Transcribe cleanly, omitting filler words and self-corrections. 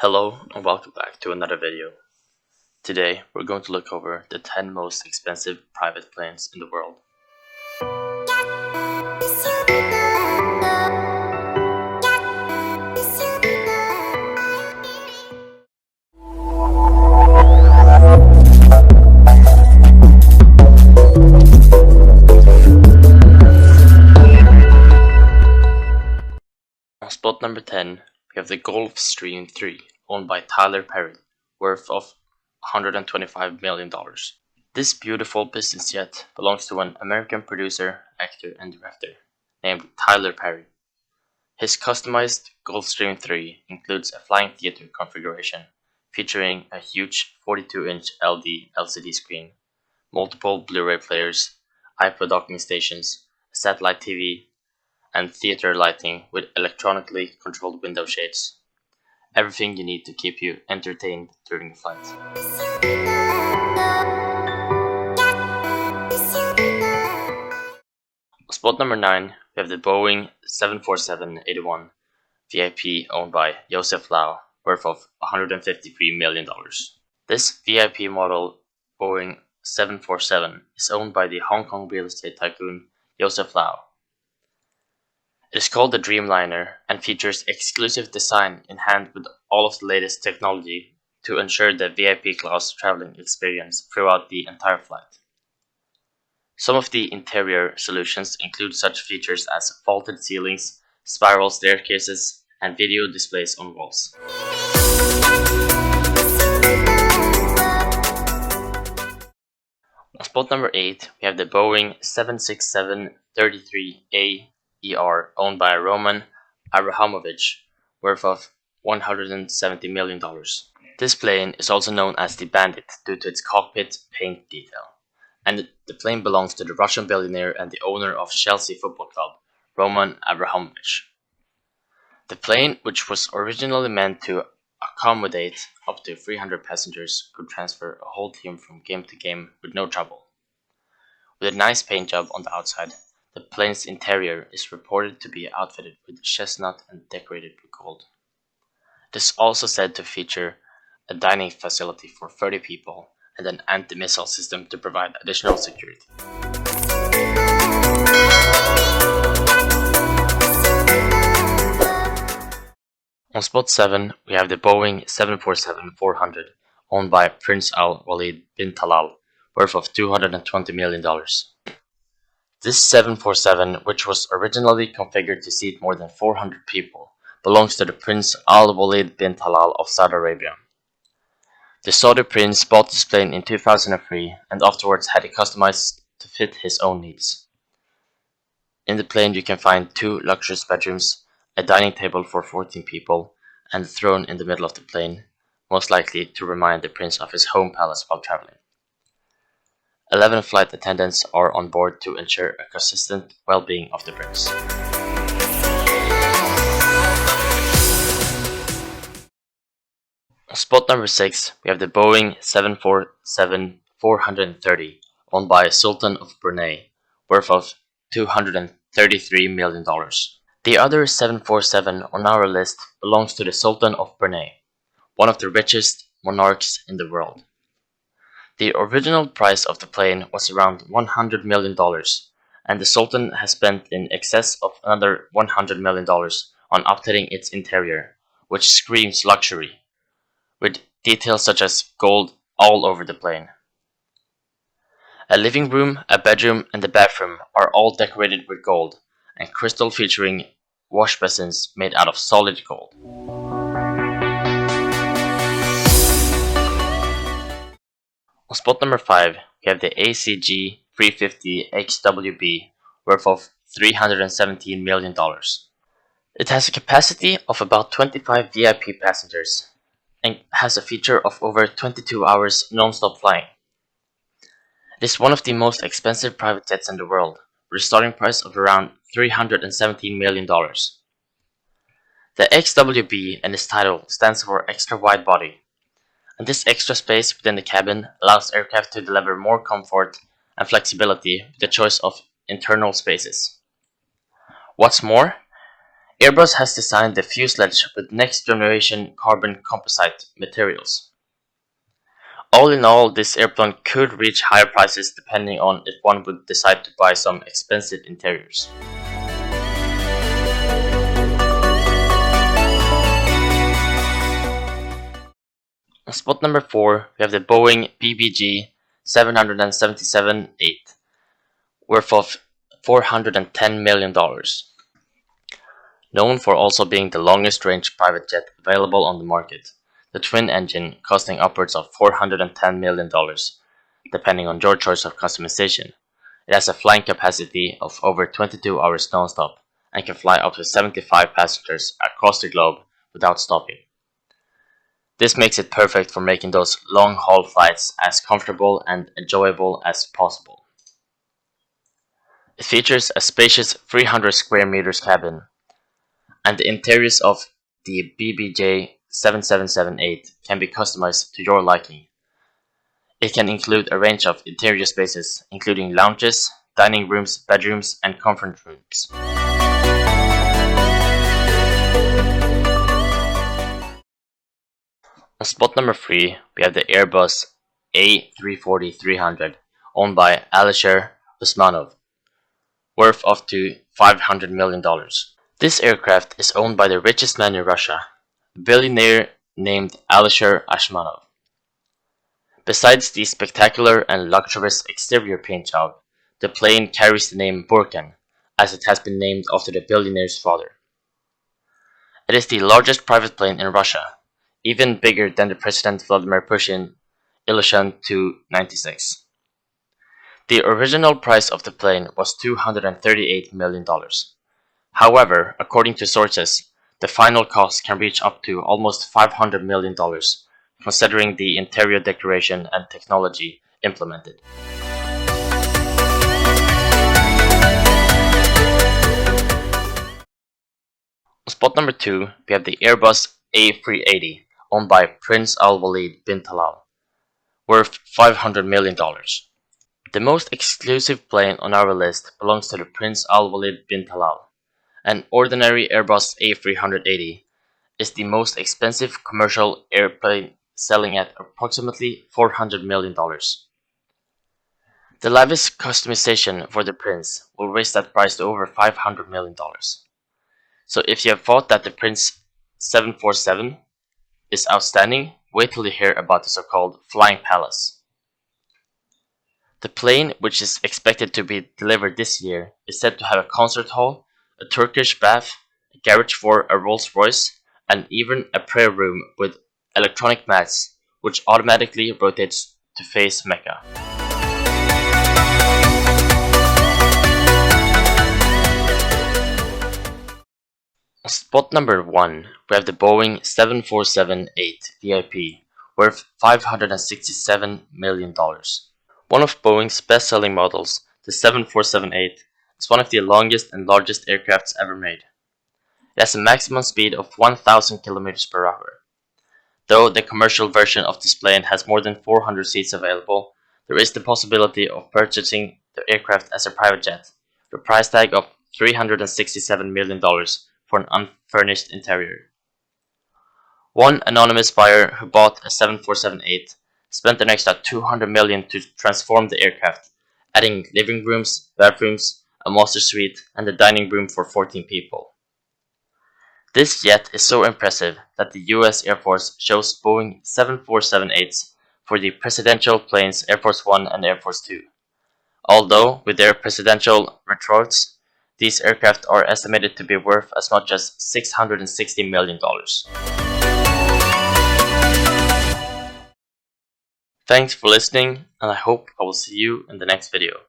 Hello and welcome back to another video. Today we're going to look over the 10 most expensive private planes in the world. On spot number 10, we have the Gulfstream III, owned by Tyler Perry, worth of $125 million. This beautiful business jet belongs to an American producer, actor, and director named Tyler Perry. His customized Gulfstream III includes a flying theater configuration featuring a huge 42-inch LCD screen, multiple Blu-ray players, iPod docking stations, a satellite TV, and theater lighting with electronically controlled window shades. Everything you need to keep you entertained during the flight. Spot number 9, we have the Boeing 747-81 VIP owned by Joseph Lau, worth of $153 million. This VIP model Boeing 747 is owned by the Hong Kong real estate tycoon Joseph Lau. It is called the Dreamliner and features exclusive design in hand with all of the latest technology to ensure the VIP class traveling experience throughout the entire flight. Some of the interior solutions include such features as vaulted ceilings, spiral staircases, and video displays on walls. On spot number 8, we have the Boeing 767-33A owned by Roman Abramovich, worth of $170 million. This plane is also known as the Bandit due to its cockpit paint detail, and the plane belongs to the Russian billionaire and the owner of Chelsea Football Club, Roman Abramovich. The plane, which was originally meant to accommodate up to 300 passengers, could transfer a whole team from game to game with no trouble. With a nice paint job on the outside, the plane's interior is reported to be outfitted with chestnut and decorated with gold. It is also said to feature a dining facility for 30 people and an anti-missile system to provide additional security. On spot 7, we have the Boeing 747-400, owned by Prince Al Walid bin Talal, worth of $220 million. This 747, which was originally configured to seat more than 400 people, belongs to the Prince Al Walid bin Talal of Saudi Arabia. The Saudi prince bought this plane in 2003 and afterwards had it customized to fit his own needs. In the plane you can find 2 luxurious bedrooms, a dining table for 14 people, and a throne in the middle of the plane, most likely to remind the prince of his home palace while traveling. 11 flight attendants are on board to ensure a consistent well-being of the prince. On spot number 6, we have the Boeing 747-430, owned by Sultan of Brunei, worth of $233 million. The other 747 on our list belongs to the Sultan of Brunei, one of the richest monarchs in the world. The original price of the plane was around $100 million, and the Sultan has spent in excess of another $100 million on updating its interior, which screams luxury, with details such as gold all over the plane. A living room, a bedroom, and a bathroom are all decorated with gold, and crystal featuring wash basins made out of solid gold. On spot number 5, we have the ACG 350 XWB, worth of $317 million. It has a capacity of about 25 VIP passengers and has a feature of over 22 hours non-stop flying. It is one of the most expensive private jets in the world, with a starting price of around $317 million. The XWB and its title stands for extra wide body, and this extra space within the cabin allows aircraft to deliver more comfort and flexibility with the choice of internal spaces. What's more, Airbus has designed the fuselage with next-generation carbon composite materials. All in all, this airplane could reach higher prices depending on if one would decide to buy some expensive interiors. On spot number 4, we have the Boeing BBG 777-8, worth of $410 million. Known for also being the longest range private jet available on the market, the twin engine costing upwards of $410 million, depending on your choice of customization. It has a flying capacity of over 22 hours non-stop and can fly up to 75 passengers across the globe without stopping. This makes it perfect for making those long-haul flights as comfortable and enjoyable as possible. It features a spacious 300 square meters cabin, and the interiors of the BBJ 777-8 can be customized to your liking. It can include a range of interior spaces, including lounges, dining rooms, bedrooms, and conference rooms. On spot number 3, we have the Airbus A340-300, owned by Alisher Usmanov, worth up to $500 million. This aircraft is owned by the richest man in Russia, a billionaire named Alisher Usmanov. Besides the spectacular and luxurious exterior paint job, the plane carries the name Burkan, as it has been named after the billionaire's father. It is the largest private plane in Russia, even bigger than the President Vladimir Putin Ilyushin Tu-96. The original price of the plane was $238 million. However, according to sources, the final cost can reach up to almost $500 million, considering the interior decoration and technology implemented. On spot number 2, we have the Airbus A380, owned by Prince Al Walid bin Talal, worth $500 million. The most exclusive plane on our list belongs to the Prince Al Walid bin Talal. An ordinary Airbus A380 is the most expensive commercial airplane, selling at approximately $400 million. The lavish customization for the Prince will raise that price to over $500 million. So if you have thought that the Prince 747 is outstanding, wait till you hear about the so-called Flying Palace. The plane, which is expected to be delivered this year, is said to have a concert hall, a Turkish bath, a garage for a Rolls-Royce, and even a prayer room with electronic mats, which automatically rotates to face Mecca. On spot number 1, we have the Boeing 747-8 VIP, worth $567 million. One of Boeing's best-selling models, the 747-8, is one of the longest and largest aircrafts ever made. It has a maximum speed of 1,000 km per hour. Though the commercial version of this plane has more than 400 seats available, there is the possibility of purchasing the aircraft as a private jet, with a price tag of $367 million for an unfurnished interior. One anonymous buyer who bought a 747-8 spent an extra $200 million to transform the aircraft, adding living rooms, bathrooms, a master suite, and a dining room for 14 people. This jet is so impressive that the US Air Force chose Boeing 747-8s for the presidential planes Air Force One and Air Force Two. Although, with their presidential retorts, these aircraft are estimated to be worth as much as $660 million. Thanks for listening, and I hope I will see you in the next video.